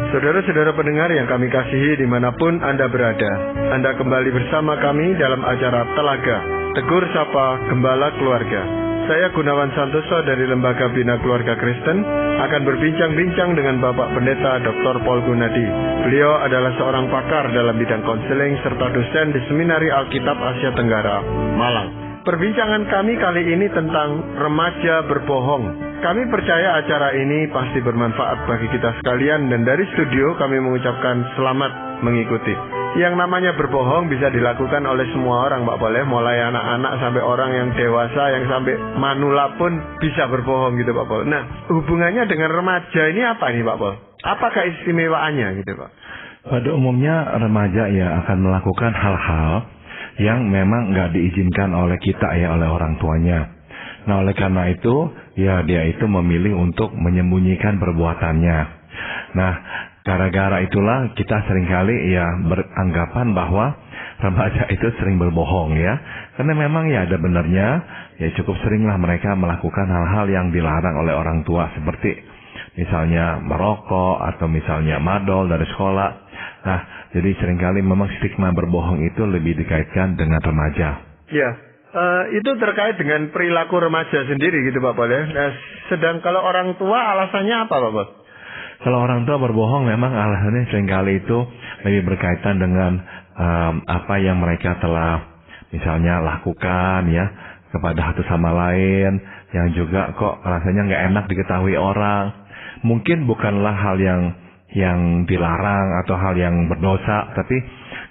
Saudara-saudara pendengar yang kami kasihi dimanapun Anda berada, Anda kembali bersama kami dalam acara Telaga, Tegur Sapa Gembala Keluarga. Saya Gunawan Santoso dari Lembaga Bina Keluarga Kristen akan berbincang-bincang dengan Bapak Pendeta Dr. Paul Gunadi. Beliau adalah seorang pakar dalam bidang konseling serta dosen di Seminari Alkitab Asia Tenggara, Malang. Perbincangan kami kali ini tentang remaja berbohong. Kami percaya acara ini pasti bermanfaat bagi kita sekalian dan dari studio kami mengucapkan selamat mengikuti. Yang namanya berbohong bisa dilakukan oleh semua orang, Pak Pol, ya. Mulai anak-anak sampai orang yang dewasa, yang sampai manula pun bisa berbohong gitu, Pak Pol. Nah, hubungannya dengan remaja ini apa nih, Pak Pol? Apa keistimewaannya gitu, Pak? Pada umumnya remaja ya akan melakukan hal-hal yang memang nggak diizinkan oleh kita ya, oleh orang tuanya. Nah, oleh karena itu, ya dia itu memilih untuk menyembunyikan perbuatannya. Nah, gara-gara itulah kita seringkali ya beranggapan bahwa remaja itu sering berbohong ya. Karena memang ya ada benarnya, ya cukup seringlah mereka melakukan hal-hal yang dilarang oleh orang tua. Seperti misalnya merokok atau misalnya madol dari sekolah. Nah, jadi seringkali memang stigma berbohong itu lebih dikaitkan dengan remaja. Ya. Itu terkait dengan perilaku remaja sendiri gitu Pak Pol, ya. Nah, sedang kalau orang tua alasannya apa Pak Pol? Kalau orang tua berbohong memang alasannya seringkali itu lebih berkaitan dengan apa yang mereka telah misalnya lakukan ya kepada satu sama lain, yang juga kok rasanya nggak enak diketahui orang. Mungkin bukanlah hal yang dilarang atau hal yang berdosa, tapi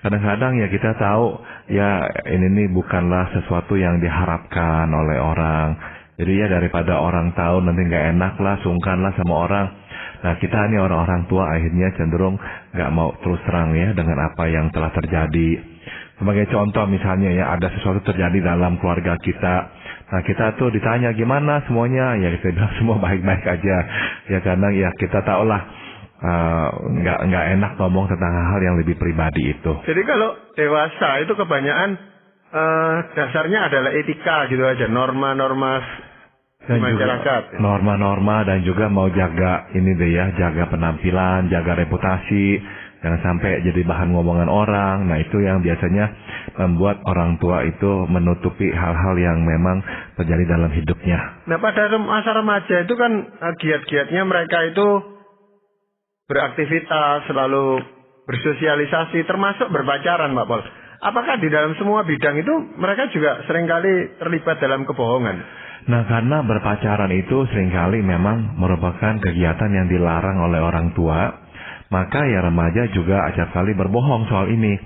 kadang-kadang ya kita tahu ya ini nih bukanlah sesuatu yang diharapkan oleh orang. Jadi ya daripada orang tahu nanti nggak enak lah, sungkan lah sama orang. Nah, kita ini orang-orang tua akhirnya cenderung nggak mau terus terang ya dengan apa yang telah terjadi. Sebagai contoh misalnya ya ada sesuatu terjadi dalam keluarga kita. Nah, kita tuh ditanya gimana semuanya, ya kita bilang semua baik-baik aja. Ya karena ya kita tahu lah nggak enak ngomong tentang hal yang lebih pribadi itu. Jadi kalau dewasa itu kebanyakan dasarnya adalah etika gitu aja, norma-norma di masyarakat. Norma-norma dan juga mau jaga ini deh ya, jaga penampilan, jaga reputasi, jangan sampai jadi bahan ngomongan orang. Nah, itu yang biasanya membuat orang tua itu menutupi hal-hal yang memang terjadi dalam hidupnya. Nah, pada masa remaja itu kan giat-giatnya mereka itu beraktivitas, selalu bersosialisasi, termasuk berpacaran, Pak Pol. Apakah di dalam semua bidang itu mereka juga seringkali terlibat dalam kebohongan? Nah, karena berpacaran itu seringkali memang merupakan kegiatan yang dilarang oleh orang tua, maka ya remaja juga acap kali berbohong soal ini.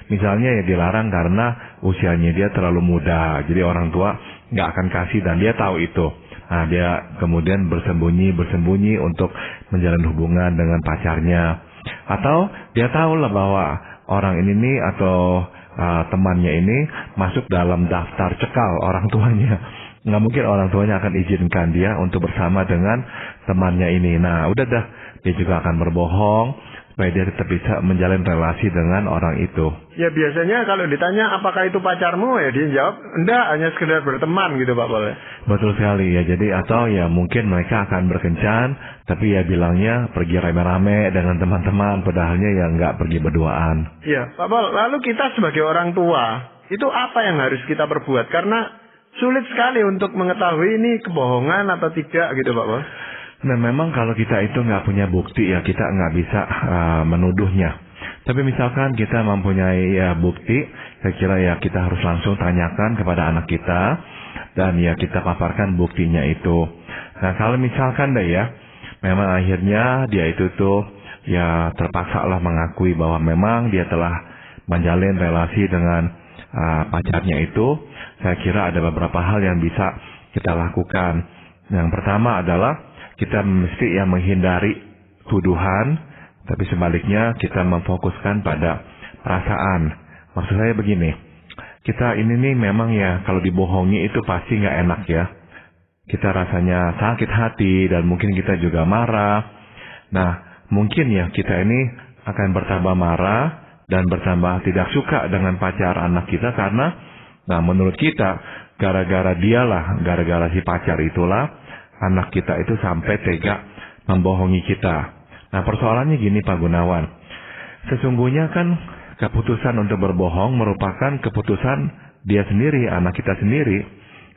Misalnya ya dilarang karena usianya dia terlalu muda, jadi orang tua nggak akan kasih dan dia tahu itu. Nah, dia kemudian bersembunyi untuk menjalin hubungan dengan pacarnya. Atau dia tahu lah bahwa orang ini nih atau temannya ini masuk dalam daftar cekal orang tuanya. Nggak mungkin orang tuanya akan izinkan dia untuk bersama dengan temannya ini. Nah, udah dah, dia juga akan berbohong supaya dia tetap bisa menjalin relasi dengan orang itu. Ya biasanya kalau ditanya apakah itu pacarmu, ya dia jawab enggak, hanya sekedar berteman gitu Pak Pol. Betul sekali ya. Jadi atau ya mungkin mereka akan berkencan, tapi ya bilangnya pergi rame-rame dengan teman-teman, padahalnya ya nggak pergi berduaan. Iya Pak Pol, lalu kita sebagai orang tua itu apa yang harus kita perbuat? Karena sulit sekali untuk mengetahui ini kebohongan atau tidak gitu Pak Pol. Nah, memang kalau kita itu nggak punya bukti ya kita nggak bisa menuduhnya. Tapi misalkan kita mempunyai ya bukti, saya kira ya kita harus langsung tanyakan kepada anak kita dan ya kita paparkan buktinya itu. Nah, kalau misalkan deh ya, memang akhirnya dia itu tuh ya terpaksa lah mengakui bahwa memang dia telah menjalin relasi dengan pacarnya itu, saya kira ada beberapa hal yang bisa kita lakukan. Yang pertama adalah kita mesti ya menghindari tuduhan, tapi sebaliknya kita memfokuskan pada perasaan. Maksud saya begini, kita ini nih memang ya kalau dibohongi itu pasti nggak enak ya. Kita rasanya sakit hati dan mungkin kita juga marah. Nah, mungkin ya kita ini akan bertambah marah dan bertambah tidak suka dengan pacar anak kita karena, nah menurut kita gara-gara si pacar itulah anak kita itu sampai tega membohongi kita. Nah, persoalannya gini Pak Gunawan. Sesungguhnya kan keputusan untuk berbohong merupakan keputusan dia sendiri, anak kita sendiri.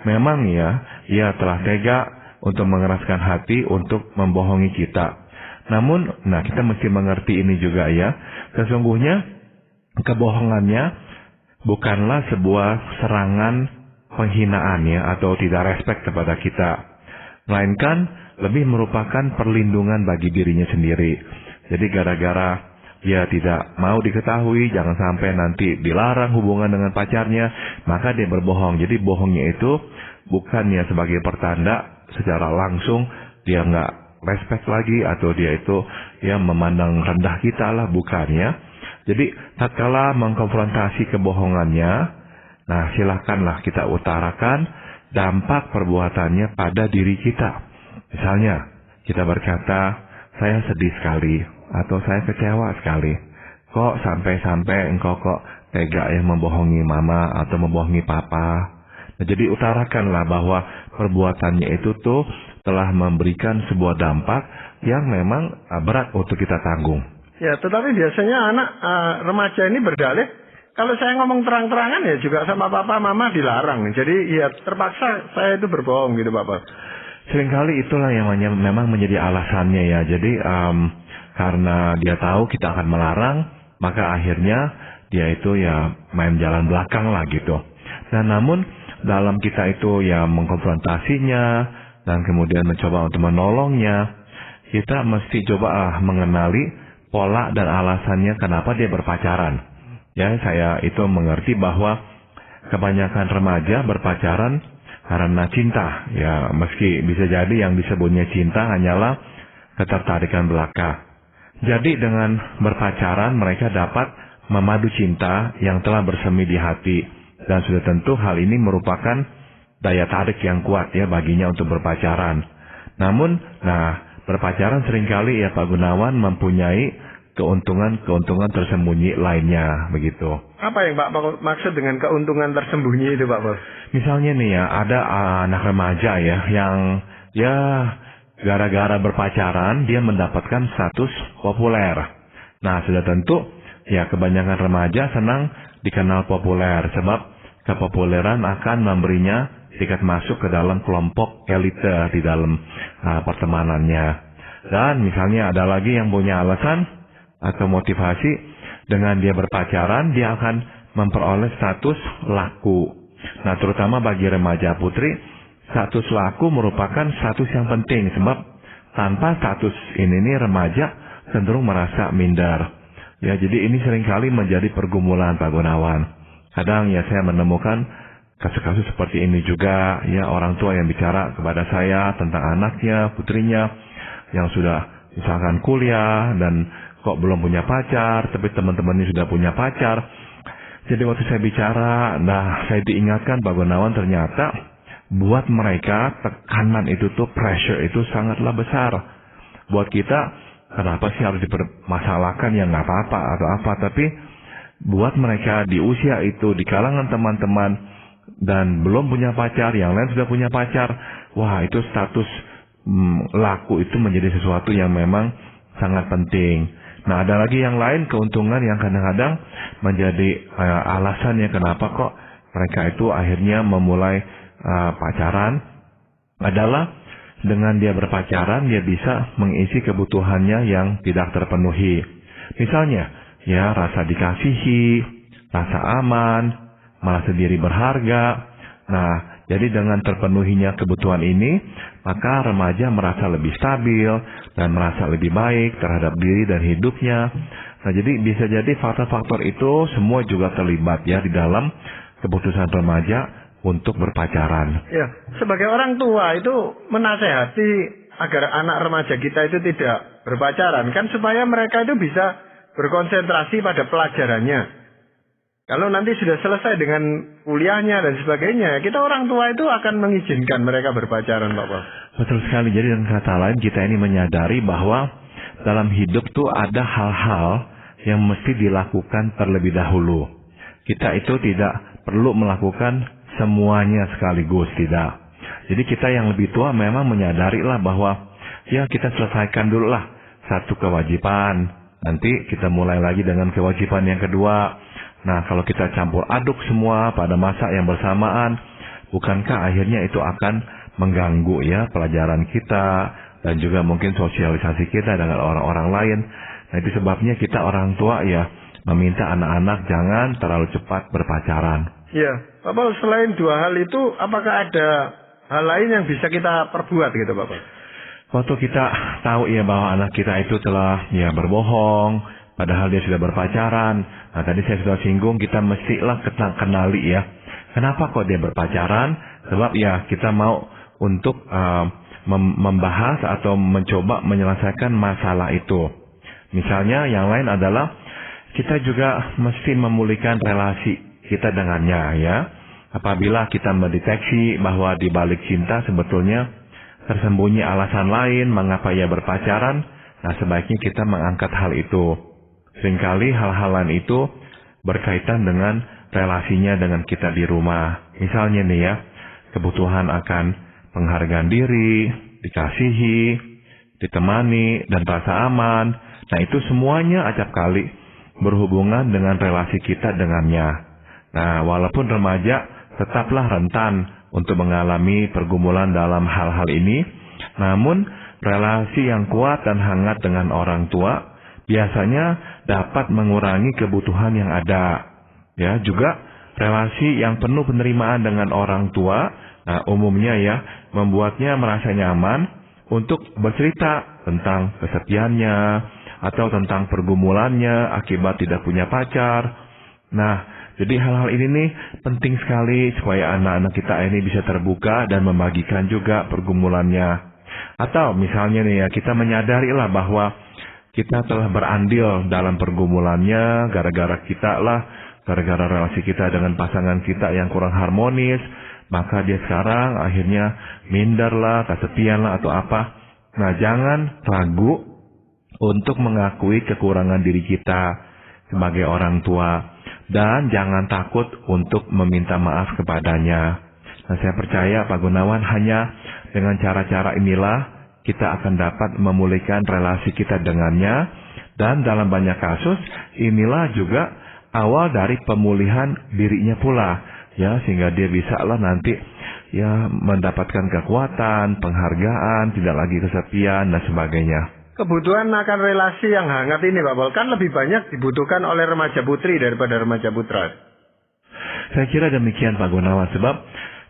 Memang ya, ia telah tega untuk mengeraskan hati untuk membohongi kita. Namun, kita mesti mengerti ini juga ya. Sesungguhnya kebohongannya bukanlah sebuah serangan penghinaan ya, atau tidak respect kepada kita. Melainkan lebih merupakan perlindungan bagi dirinya sendiri. Jadi gara-gara dia tidak mau diketahui, jangan sampai nanti dilarang hubungan dengan pacarnya, maka dia berbohong. Jadi bohongnya itu bukannya sebagai pertanda secara langsung dia nggak respect lagi, atau dia itu ya memandang rendah kita lah, bukannya. Jadi tatkala mengkonfrontasi kebohongannya, silakanlah kita utarakan dampak perbuatannya pada diri kita. Misalnya, kita berkata, saya sedih sekali, atau saya kecewa sekali. Kok sampai-sampai engkau kok tega ya membohongi mama atau membohongi papa. Jadi utarakanlah bahwa perbuatannya itu tuh telah memberikan sebuah dampak yang memang berat untuk kita tanggung. Ya, tetapi biasanya anak remaja ini berdalih, kalau saya ngomong terang-terangan ya juga sama papa mama dilarang. Jadi ya terpaksa saya itu berbohong gitu Bapak. Seringkali itulah yang memang menjadi alasannya ya. Jadi karena dia tahu kita akan melarang, maka akhirnya dia itu ya main jalan belakang lah gitu. Dan namun dalam kita itu ya mengkonfrontasinya dan kemudian mencoba untuk menolongnya, kita mesti coba mengenali pola dan alasannya kenapa dia berpacaran. Ya, saya itu mengerti bahwa kebanyakan remaja berpacaran karena cinta. Ya, meski bisa jadi yang disebutnya cinta hanyalah ketertarikan belaka. Jadi dengan berpacaran mereka dapat memadu cinta yang telah bersemi di hati. Dan sudah tentu hal ini merupakan daya tarik yang kuat ya baginya untuk berpacaran. Namun, berpacaran seringkali ya Pak Gunawan mempunyai keuntungan tersembunyi lainnya begitu. Apa yang Pak maksud dengan keuntungan tersembunyi itu Pak Bos? Misalnya nih ya, ada anak remaja ya yang ya gara-gara berpacaran dia mendapatkan status populer. Nah, sudah tentu ya kebanyakan remaja senang dikenal populer sebab kepopuleran akan memberinya tiket masuk ke dalam kelompok elite di dalam pertemanannya. Dan misalnya ada lagi yang punya alasan atau motivasi, dengan dia berpacaran dia akan memperoleh status laku. Nah, terutama bagi remaja putri, status laku merupakan status yang penting sebab tanpa status ini remaja cenderung merasa minder. Ya, jadi ini seringkali menjadi pergumulan Pak Gunawan. Kadang ya saya menemukan kasus-kasus seperti ini juga, ya orang tua yang bicara kepada saya tentang anaknya, putrinya yang sudah misalkan kuliah dan kok belum punya pacar, tapi teman-temannya sudah punya pacar. Jadi waktu saya bicara, saya diingatkan Pak Gunawan ternyata buat mereka tekanan itu tuh pressure itu sangatlah besar. Buat kita, kenapa sih harus dipermasalahkan ya nggak apa-apa atau apa, tapi buat mereka di usia itu, di kalangan teman-teman dan belum punya pacar, yang lain sudah punya pacar, wah itu status laku itu menjadi sesuatu yang memang sangat penting. Nah, ada lagi yang lain keuntungan yang kadang-kadang menjadi alasannya kenapa kok mereka itu akhirnya memulai pacaran adalah dengan dia berpacaran dia bisa mengisi kebutuhannya yang tidak terpenuhi. Misalnya, ya rasa dikasihi, rasa aman, merasa diri berharga. Nah, jadi dengan terpenuhinya kebutuhan ini, maka remaja merasa lebih stabil dan merasa lebih baik terhadap diri dan hidupnya. Nah, jadi bisa jadi faktor-faktor itu semua juga terlibat ya di dalam keputusan remaja untuk berpacaran. Ya, sebagai orang tua itu menasehati agar anak remaja kita itu tidak berpacaran kan supaya mereka itu bisa berkonsentrasi pada pelajarannya. Kalau nanti sudah selesai dengan kuliahnya dan sebagainya, kita orang tua itu akan mengizinkan mereka berpacaran, Bapak. Betul sekali. Jadi dengan kata lain kita ini menyadari bahwa dalam hidup tuh ada hal-hal yang mesti dilakukan terlebih dahulu. Kita itu tidak perlu melakukan semuanya sekaligus, tidak. Jadi kita yang lebih tua memang menyadari lah bahwa ya kita selesaikan dulu lah satu kewajiban, nanti kita mulai lagi dengan kewajiban yang kedua. Nah, kalau kita campur aduk semua pada masa yang bersamaan, bukankah akhirnya itu akan mengganggu ya pelajaran kita dan juga mungkin sosialisasi kita dengan orang-orang lain. Nah, itu sebabnya kita orang tua ya meminta anak-anak jangan terlalu cepat berpacaran. Ya, Pak Paul, selain dua hal itu, apakah ada hal lain yang bisa kita perbuat gitu, Pak Paul? Waktu kita tahu ya bahwa anak kita itu telah ya berbohong, padahal dia sudah berpacaran. Nah, tadi saya sudah singgung, kita mestilah kenali ya. Kenapa kok dia berpacaran? Sebab ya kita mau untuk membahas atau mencoba menyelesaikan masalah itu. Misalnya yang lain adalah kita juga mesti memulihkan relasi kita dengannya ya. Apabila kita mendeteksi bahwa di balik cinta sebetulnya tersembunyi alasan lain mengapa ia berpacaran, nah sebaiknya kita mengangkat hal itu. Seringkali hal-hal lain itu berkaitan dengan relasinya dengan kita di rumah. Misalnya nih ya, kebutuhan akan penghargaan diri, dikasihi, ditemani, dan rasa aman. Nah itu semuanya acap kali berhubungan dengan relasi kita dengannya. Nah walaupun remaja tetaplah rentan untuk mengalami pergumulan dalam hal-hal ini, namun relasi yang kuat dan hangat dengan orang tua biasanya dapat mengurangi kebutuhan yang ada. Ya, juga relasi yang penuh penerimaan dengan orang tua, nah umumnya ya membuatnya merasa nyaman untuk bercerita tentang kesepiannya atau tentang pergumulannya akibat tidak punya pacar. Nah, jadi hal-hal ini nih penting sekali supaya anak-anak kita ini bisa terbuka dan membagikan juga pergumulannya. Atau misalnya nih ya, kita menyadari lah bahwa kita telah berandil dalam pergumulannya gara-gara relasi kita dengan pasangan kita yang kurang harmonis, maka dia sekarang akhirnya minder lah, kesepian lah atau apa. Nah, jangan ragu untuk mengakui kekurangan diri kita sebagai orang tua. Dan jangan takut untuk meminta maaf kepadanya. Nah, saya percaya Pak Gunawan hanya dengan cara-cara inilah kita akan dapat memulihkan relasi kita dengannya. Dan dalam banyak kasus inilah juga awal dari pemulihan dirinya pula. Ya, sehingga dia bisa lah nanti ya mendapatkan kekuatan, penghargaan, tidak lagi kesepian dan sebagainya. Kebutuhan akan relasi yang hangat ini, Pak Paul, kan lebih banyak dibutuhkan oleh remaja putri daripada remaja putra. Saya kira demikian Pak Gunawan, sebab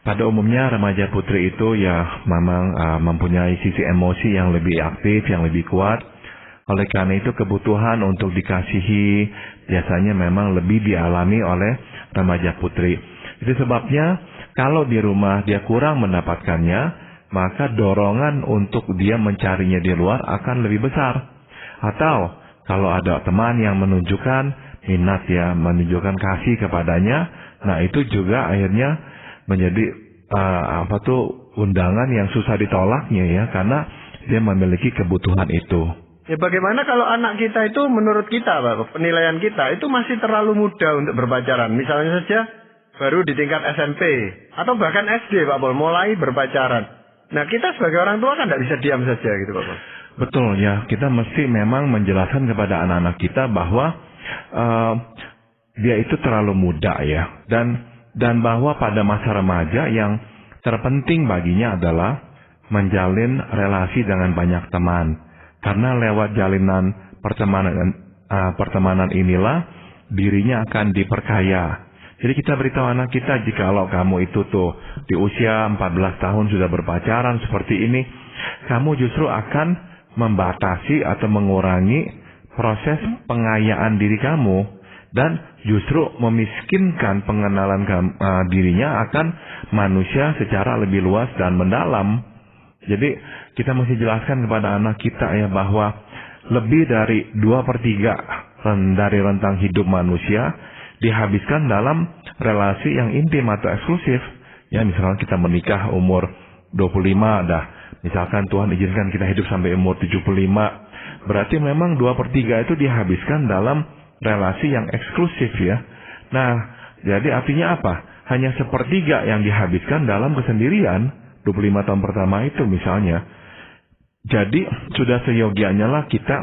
pada umumnya remaja putri itu ya memang mempunyai sisi emosi yang lebih aktif, yang lebih kuat. Oleh karena itu kebutuhan untuk dikasihi biasanya memang lebih dialami oleh remaja putri. Itu sebabnya kalau di rumah dia kurang mendapatkannya, maka dorongan untuk dia mencarinya di luar akan lebih besar. Atau kalau ada teman yang menunjukkan minat ya, menunjukkan kasih kepadanya, nah itu juga akhirnya menjadi undangan yang susah ditolaknya ya, karena dia memiliki kebutuhan itu. Ya, bagaimana kalau anak kita itu menurut kita, Pak, penilaian kita itu masih terlalu muda untuk berpacaran. Misalnya saja baru di tingkat SMP atau bahkan SD, Pak Paul, mulai berpacaran. Nah, kita sebagai orang tua kan tidak bisa diam saja gitu, Pak Paul. Betul ya, kita mesti memang menjelaskan kepada anak-anak kita bahwa dia itu terlalu muda ya, dan bahwa pada masa remaja yang terpenting baginya adalah menjalin relasi dengan banyak teman, karena lewat jalinan pertemanan inilah dirinya akan diperkaya. Jadi kita beritahu anak kita, jikalau kamu itu tuh di usia 14 tahun sudah berpacaran seperti ini, kamu justru akan membatasi atau mengurangi proses pengayaan diri kamu dan justru memiskinkan pengenalan dirinya akan manusia secara lebih luas dan mendalam. Jadi kita mesti jelaskan kepada anak kita ya bahwa lebih dari 2/3 dari rentang hidup manusia dihabiskan dalam relasi yang intim atau eksklusif. Ya, misalkan kita menikah umur 25 dah. Misalkan Tuhan izinkan kita hidup sampai umur 75. Berarti memang 2/3 itu dihabiskan dalam relasi yang eksklusif ya. Nah, jadi artinya apa? Hanya 1/3 yang dihabiskan dalam kesendirian 25 tahun pertama itu misalnya. Jadi sudah seyogianya lah kita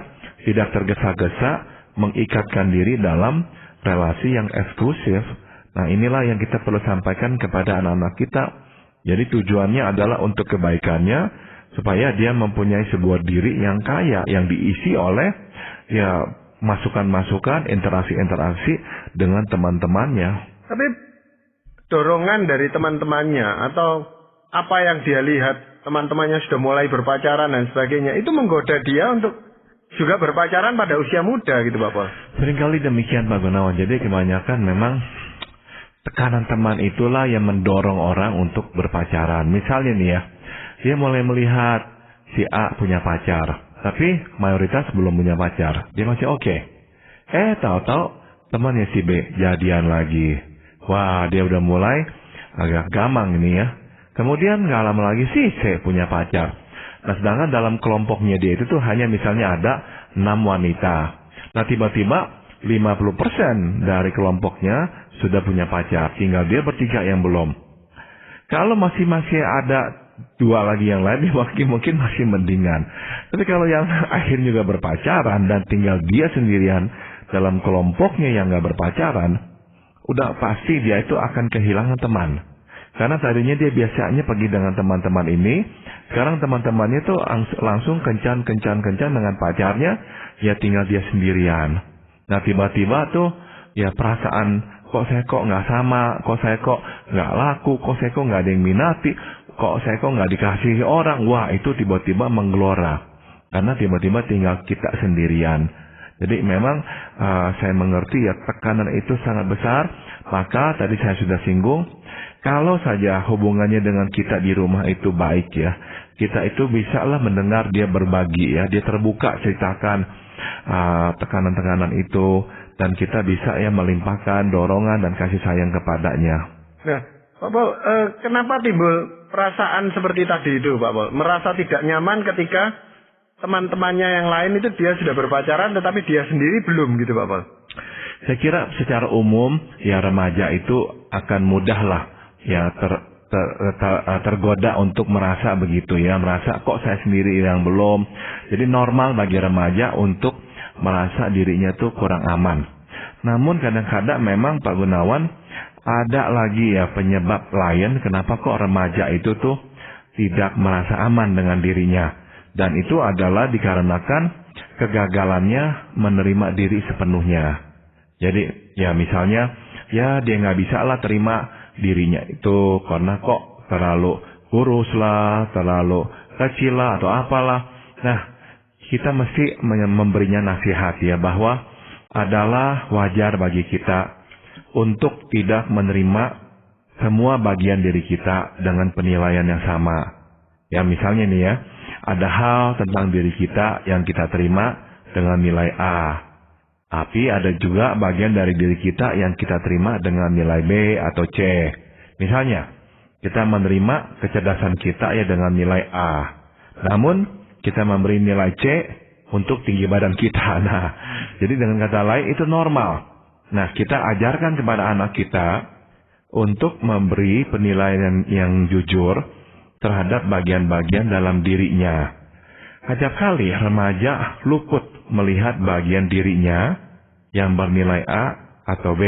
tidak tergesa-gesa mengikatkan diri dalam relasi yang eksklusif. Nah, inilah yang kita perlu sampaikan kepada anak-anak kita. Jadi tujuannya adalah untuk kebaikannya, supaya dia mempunyai sebuah diri yang kaya, yang diisi oleh ya masukan-masukan, interaksi-interaksi dengan teman-temannya. Tapi dorongan dari teman-temannya atau apa yang dia lihat teman-temannya sudah mulai berpacaran dan sebagainya, itu menggoda dia untuk juga berpacaran pada usia muda gitu Pak Paul. Seringkali demikian Pak Gunawan. Jadi kebanyakan memang tekanan teman itulah yang mendorong orang untuk berpacaran. Misalnya nih ya, dia mulai melihat si A punya pacar, tapi mayoritas belum punya pacar. Dia masih oke. Tahu-tahu temannya si B jadian lagi. Wah, dia udah mulai agak gamang ini ya. Kemudian nggak lama lagi si C punya pacar. Nah, sedangkan dalam kelompoknya dia itu tuh hanya misalnya ada 6 wanita. Nah, tiba-tiba 50% dari kelompoknya sudah punya pacar. Tinggal dia bertiga yang belum. Kalau masih ada 2 lagi yang lain, mungkin masih mendingan. Tapi kalau yang akhirnya juga berpacaran dan tinggal dia sendirian dalam kelompoknya yang nggak berpacaran, udah pasti dia itu akan kehilangan teman. Karena tadinya dia biasanya pergi dengan teman-teman ini, sekarang teman-temannya tuh langsung kencan dengan pacarnya, ya tinggal dia sendirian. Nah, tiba-tiba tuh ya perasaan kok saya nggak sama, kok saya nggak laku, kok saya nggak ada yang minati, kok saya nggak dikasihi orang. Wah, itu tiba-tiba menggelora. Karena tiba-tiba tinggal kita sendirian. Jadi memang saya mengerti ya tekanan itu sangat besar. Maka tadi saya sudah singgung, kalau saja hubungannya dengan kita di rumah itu baik ya, kita itu bisa lah mendengar dia berbagi ya, dia terbuka ceritakan tekanan-tekanan itu, dan kita bisa ya melimpahkan dorongan dan kasih sayang kepadanya. Nah, Pak Paul, kenapa timbul perasaan seperti tadi itu Pak Paul? Merasa tidak nyaman ketika teman-temannya yang lain itu dia sudah berpacaran tetapi dia sendiri belum gitu Pak Paul? Saya kira secara umum ya remaja itu akan mudah lah ya tergoda untuk merasa begitu ya, merasa kok saya sendiri yang belum. Jadi normal bagi remaja untuk merasa dirinya tuh kurang aman. Namun kadang-kadang memang Pak Gunawan ada lagi ya penyebab lain kenapa kok remaja itu tuh tidak merasa aman dengan dirinya. Dan itu adalah dikarenakan kegagalannya menerima diri sepenuhnya. Jadi ya misalnya ya dia nggak bisa lah terima dirinya itu karena kok terlalu kurus lah, terlalu kecil lah atau apalah. Nah, kita mesti memberinya nasihat ya bahwa adalah wajar bagi kita untuk tidak menerima semua bagian diri kita dengan penilaian yang sama. Ya misalnya nih ya, ada hal tentang diri kita yang kita terima dengan nilai A. Tapi ada juga bagian dari diri kita yang kita terima dengan nilai B atau C. Misalnya, kita menerima kecerdasan kita ya dengan nilai A. Namun, kita memberi nilai C untuk tinggi badan kita. Nah, jadi dengan kata lain itu normal. Nah, kita ajarkan kepada anak kita untuk memberi penilaian yang jujur terhadap bagian-bagian dalam dirinya. Acap kali remaja luput melihat bagian dirinya yang bernilai A atau B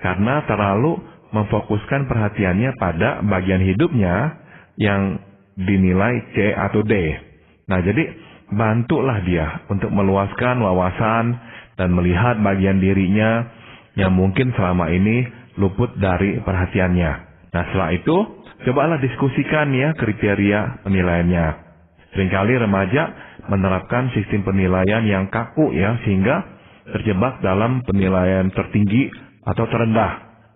karena terlalu memfokuskan perhatiannya pada bagian hidupnya yang dinilai C atau D. Nah, jadi bantulah dia untuk meluaskan wawasan dan melihat bagian dirinya yang mungkin selama ini luput dari perhatiannya. Nah, setelah itu cobalah diskusikan ya kriteria penilaiannya. Seringkali remaja menerapkan sistem penilaian yang kaku ya, sehingga terjebak dalam penilaian tertinggi atau terendah,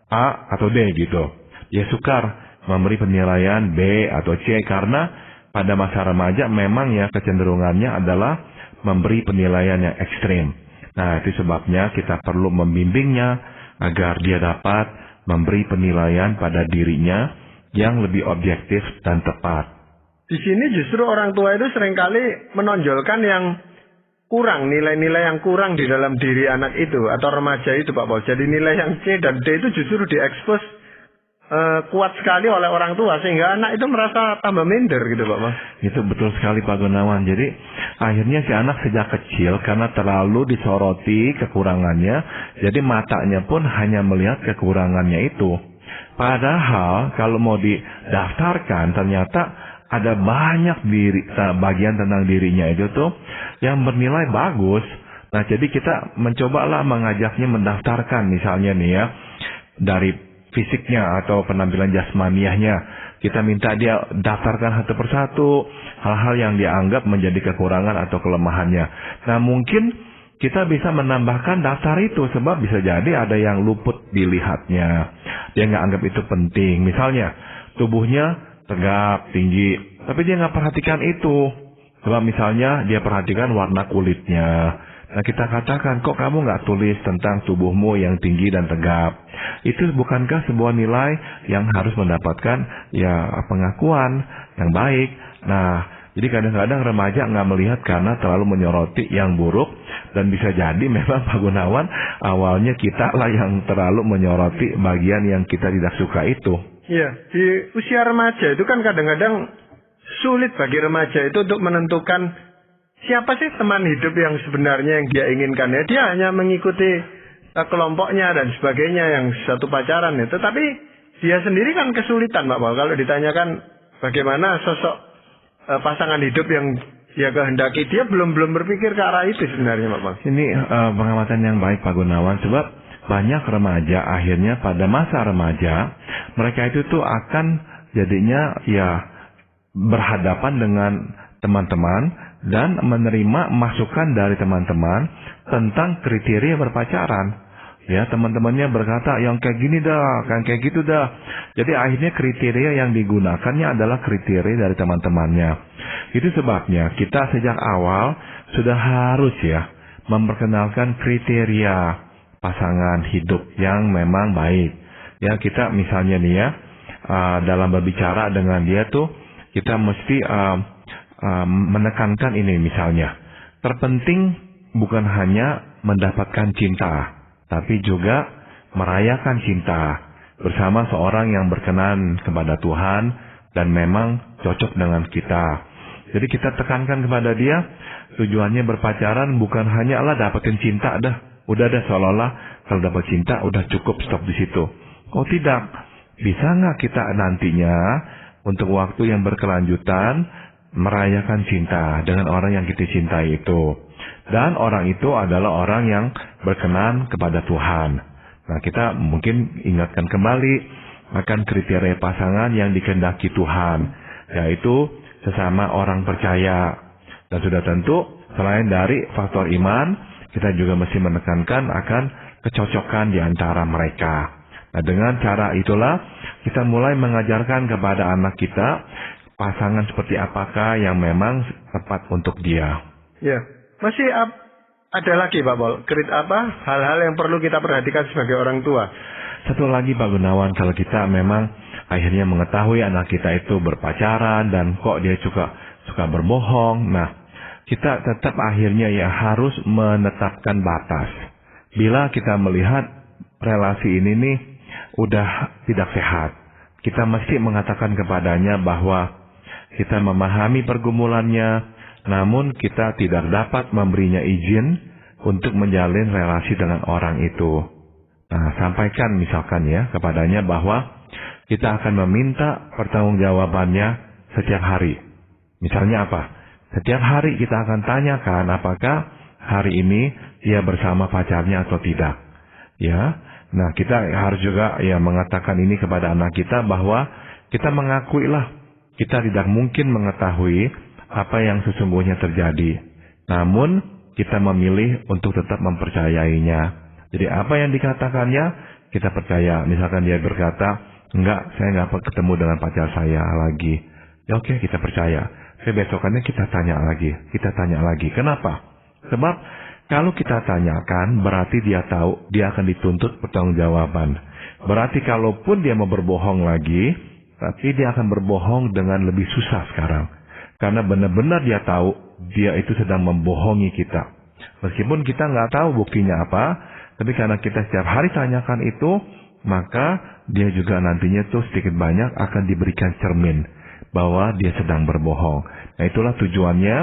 A atau D gitu. Dia sukar memberi penilaian B atau C karena pada masa remaja memang ya kecenderungannya adalah memberi penilaian yang ekstrim. Nah, itu sebabnya kita perlu membimbingnya agar dia dapat memberi penilaian pada dirinya yang lebih objektif dan tepat. Di sini justru orang tua itu seringkali menonjolkan yang kurang, nilai-nilai yang kurang di dalam diri anak itu atau remaja itu Pak Paul. Jadi nilai yang C dan D itu justru diekspos kuat sekali oleh orang tua sehingga anak itu merasa tambah minder gitu Pak Mas. Itu betul sekali Pak Gunawan. Jadi akhirnya si anak sejak kecil karena terlalu disoroti kekurangannya, jadi matanya pun hanya melihat kekurangannya itu. Padahal kalau mau didaftarkan ternyata ada banyak bagian tentang dirinya itu tuh yang bernilai bagus. Nah jadi kita mencobalah mengajaknya mendaftarkan misalnya nih ya, dari fisiknya atau penampilan jasmaniahnya. Kita minta dia daftarkan satu persatu hal-hal yang dianggap menjadi kekurangan atau kelemahannya. Nah mungkin kita bisa menambahkan daftar itu sebab bisa jadi ada yang luput dilihatnya. Dia nggak anggap itu penting. Misalnya tubuhnya tegap, tinggi, tapi dia nggak perhatikan itu. Sebab misalnya dia perhatikan warna kulitnya. Nah kita katakan, kok kamu nggak tulis tentang tubuhmu yang tinggi dan tegap? Itu bukankah sebuah nilai yang harus mendapatkan ya pengakuan yang baik? Nah, jadi kadang-kadang remaja nggak melihat karena terlalu menyoroti yang buruk. Dan bisa jadi memang Pak Gunawan, awalnya kita lah yang terlalu menyoroti bagian yang kita tidak suka itu. Iya, di usia remaja itu kan kadang-kadang sulit bagi remaja itu untuk menentukan siapa sih teman hidup yang sebenarnya yang dia inginkan ya. Dia hanya mengikuti kelompoknya dan sebagainya yang satu pacaran ya. Tetapi dia sendiri kan kesulitan Pak Paul. Kalau ditanyakan bagaimana sosok pasangan hidup yang dia kehendaki, dia belum berpikir ke arah itu sebenarnya Pak Paul. Ini pengamatan yang baik Pak Gunawan. Sebab banyak remaja akhirnya pada masa remaja mereka itu tuh akan jadinya ya berhadapan dengan teman-teman dan menerima masukan dari teman-teman tentang kriteria berpacaran. Ya, teman-temannya berkata yang kayak gini dah, kayak gitu dah. Jadi akhirnya kriteria yang digunakannya adalah kriteria dari teman-temannya. Itu sebabnya kita sejak awal sudah harus ya memperkenalkan kriteria pasangan hidup yang memang baik. Ya, kita misalnya nih ya, dalam berbicara dengan dia tuh kita mesti menekankan ini misalnya. Terpenting bukan hanya mendapatkan cinta, tapi juga merayakan cinta bersama seorang yang berkenan kepada Tuhan dan memang cocok dengan kita. Jadi kita tekankan kepada dia, tujuannya berpacaran bukan hanyalah dapetin cinta dah. Udah dah seolah-olah kalau dapat cinta udah cukup stop di situ. Oh tidak, bisa nggak kita nantinya untuk waktu yang berkelanjutan merayakan cinta dengan orang yang kita cintai itu. Dan orang itu adalah orang yang berkenan kepada Tuhan. Nah kita mungkin ingatkan kembali akan kriteria pasangan yang dikehendaki Tuhan, yaitu sesama orang percaya. Dan sudah tentu selain dari faktor iman, kita juga mesti menekankan akan kecocokan di antara mereka. Nah dengan cara itulah kita mulai mengajarkan kepada anak kita pasangan seperti apakah yang memang tepat untuk dia. Ya, masih ada lagi Pak Paul, hal-hal yang perlu kita perhatikan sebagai orang tua. Satu lagi Pak Gunawan, kalau kita memang akhirnya mengetahui anak kita itu berpacaran dan kok dia suka berbohong, nah kita tetap akhirnya ya harus menetapkan batas. Bila kita melihat relasi ini nih udah tidak sehat, kita mesti mengatakan kepadanya bahwa kita memahami pergumulannya, namun kita tidak dapat memberinya izin untuk menjalin relasi dengan orang itu. Nah, sampaikan misalkan ya kepadanya bahwa kita akan meminta pertanggungjawabannya setiap hari. Misalnya apa? Setiap hari kita akan tanyakan apakah hari ini dia bersama pacarnya atau tidak. Ya, nah kita harus juga ya mengatakan ini kepada anak kita bahwa kita mengakuilah kita tidak mungkin mengetahui apa yang sesungguhnya terjadi. Namun, kita memilih untuk tetap mempercayainya. Jadi, apa yang dikatakannya, kita percaya. Misalkan dia berkata, enggak, saya enggak ketemu dengan pacar saya lagi. Ya oke, kita percaya. Besokannya kita tanya lagi. Kenapa? Sebab, kalau kita tanyakan, berarti dia tahu dia akan dituntut pertanggungjawaban. Berarti kalaupun dia mau berbohong lagi, tapi dia akan berbohong dengan lebih susah sekarang. Karena benar-benar dia tahu dia itu sedang membohongi kita. Meskipun kita nggak tahu buktinya apa, tapi karena kita setiap hari tanyakan itu, maka dia juga nantinya tuh sedikit banyak akan diberikan cermin bahwa dia sedang berbohong. Nah, itulah tujuannya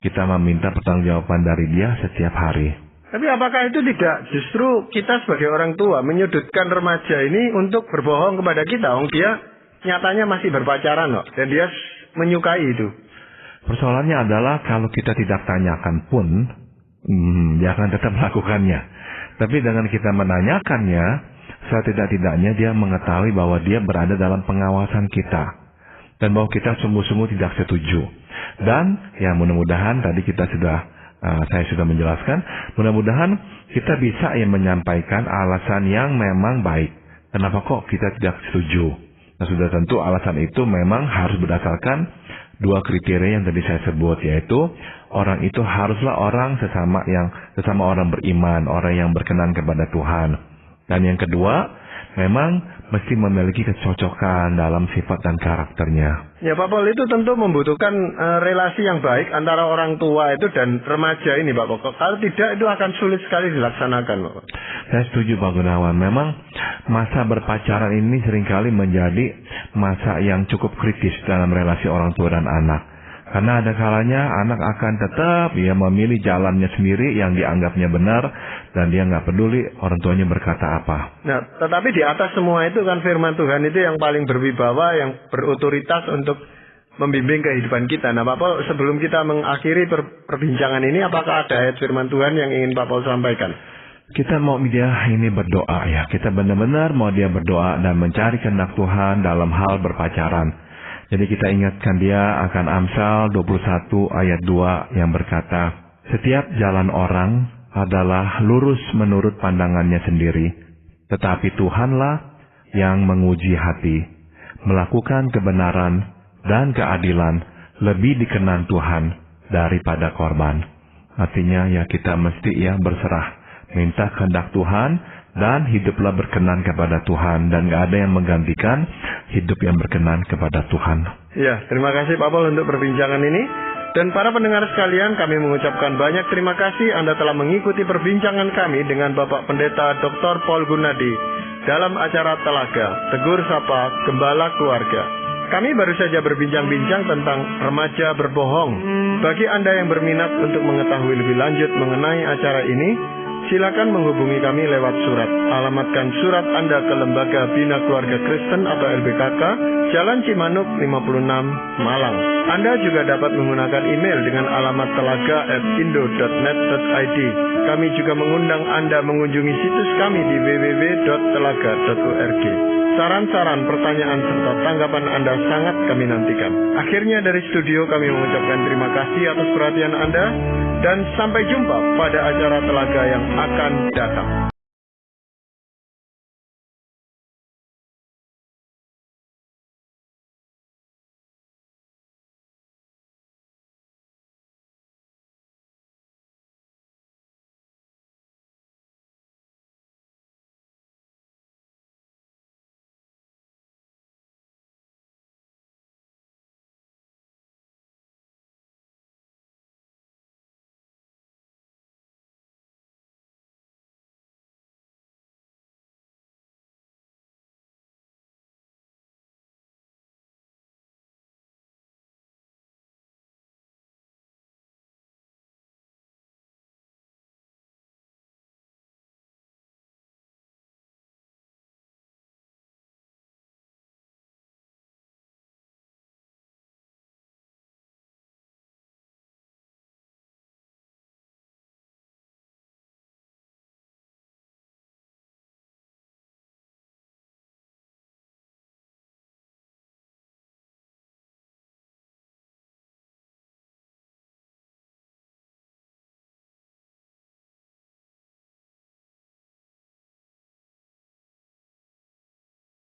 kita meminta pertanggungjawaban dari dia setiap hari. Tapi apakah itu tidak justru kita sebagai orang tua menyudutkan remaja ini untuk berbohong kepada kita? Dia nyatanya masih berpacaran loh, dan dia menyukai itu. Persoalannya adalah kalau kita tidak tanyakan pun, dia akan tetap melakukannya. Tapi dengan kita menanyakannya, setidak-tidaknya dia mengetahui bahwa dia berada dalam pengawasan kita. Dan bahwa kita sungguh-sungguh tidak setuju. Dan ya mudah-mudahan tadi saya sudah menjelaskan, mudah-mudahan kita bisa menyampaikan alasan yang memang baik. Kenapa kok kita tidak setuju? Nah, sudah tentu alasan itu memang harus berdasarkan dua kriteria yang tadi saya sebut, yaitu orang itu haruslah orang sesama orang beriman, orang yang berkenan kepada Tuhan. Dan yang kedua, memang mesti memiliki kecocokan dalam sifat dan karakternya. Ya Pak Pol, itu tentu membutuhkan relasi yang baik antara orang tua itu dan remaja ini Pak Pol. Kalau tidak, itu akan sulit sekali dilaksanakan Pak. Saya setuju Pak Gunawan. Memang masa berpacaran ini seringkali menjadi masa yang cukup kritis dalam relasi orang tua dan anak. Karena ada kalanya anak akan tetap memilih jalannya sendiri yang dianggapnya benar, dan dia nggak peduli orang tuanya berkata apa. Nah, tetapi di atas semua itu kan firman Tuhan itu yang paling berwibawa, yang berotoritas untuk membimbing kehidupan kita. Nah Pak Pol, sebelum kita mengakhiri perbincangan ini, apakah ada ayat firman Tuhan yang ingin Pak Pol sampaikan? Kita mau dia ini berdoa ya. Kita benar-benar mau dia berdoa dan mencari kehendak Tuhan dalam hal berpacaran. Jadi kita ingatkan dia akan Amsal 21 ayat 2 yang berkata, setiap jalan orang adalah lurus menurut pandangannya sendiri, tetapi Tuhanlah yang menguji hati. Melakukan kebenaran dan keadilan lebih dikenan Tuhan daripada korban. Artinya kita mesti berserah, minta kehendak Tuhan, dan hiduplah berkenan kepada Tuhan, dan gak ada yang menggantikan hidup yang berkenan kepada Tuhan. Ya, terima kasih Pak Pol untuk perbincangan ini. Dan para pendengar sekalian, kami mengucapkan banyak terima kasih Anda telah mengikuti perbincangan kami dengan Bapak Pendeta Dr. Paul Gunadi dalam acara Telaga, Tegur Sapa Gembala Keluarga. Kami baru saja berbincang-bincang tentang remaja berbohong. Bagi Anda yang berminat untuk mengetahui lebih lanjut mengenai acara ini, silakan menghubungi kami lewat surat. Alamatkan surat Anda ke Lembaga Bina Keluarga Kristen atau LBKK, Jalan Cimanuk 56, Malang. Anda juga dapat menggunakan email dengan alamat telaga@indo.net.id. Kami juga mengundang Anda mengunjungi situs kami di www.telaga.org. Saran-saran, pertanyaan, serta tanggapan Anda sangat kami nantikan. Akhirnya dari studio kami mengucapkan terima kasih atas perhatian Anda, dan sampai jumpa pada acara Telaga yang akan datang.